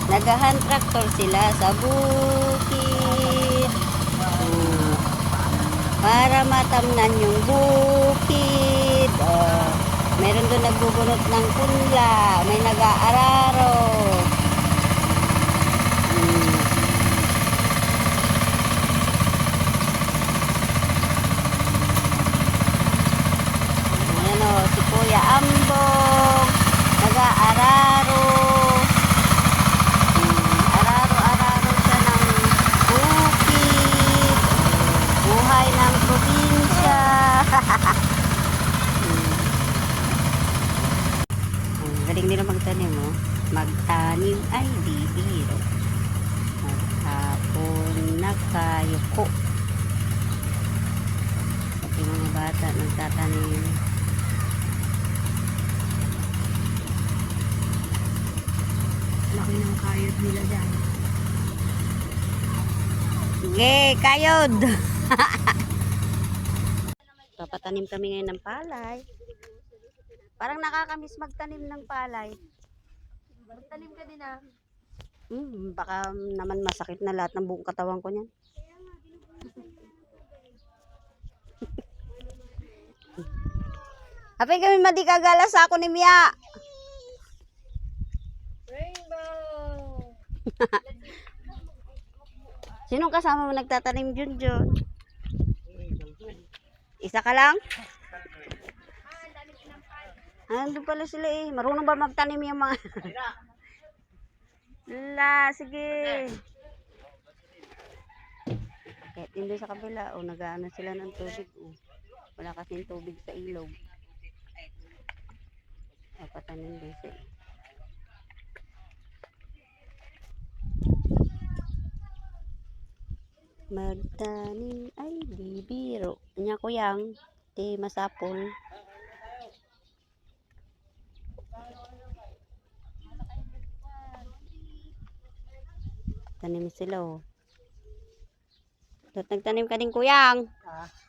Nagahan tractor sila sa bukid. Para matamnan yung bukid. Meron doon nagbubunot ng punla. May nag-aararo. Ayan o, si Kuya Ambong. Nag-aararo. Araro-araro siya ng bukid. Buhay ng probinsya. Galing nila magtanim, oh. Magtanim ay di biro. Maghapon nakayuko. Pati mga bata nagtatanim. Laki ng kayod nila dyan. Sige, kayod! Papatanim kami ngayon ng palay. Parang nakakamiss magtanim ng palay. Magtanim ka din ah. Baka naman masakit na lahat ng buong katawan ko niyan. Apay kami madikagala sa ako ni Mia. Rainbow! Sinong kasama mo nagtatanim, Junjun? Isa ka lang? Nandun pala sila eh. Marunong ba magtanim yung mga... La, sige. Kahit hindi sa kabila, nag-aano sila ng tubig. Wala kasing tubig sa ilog. Patanim din sila. Magtanim ay di biro. Nya kuyang, ti masapol. Tanim sila oh. Nagtanim ka din kuyang.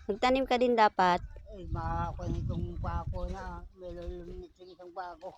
Nagtanim ka din dapat. Makakunin itong pako na. May lulunitin itong pako.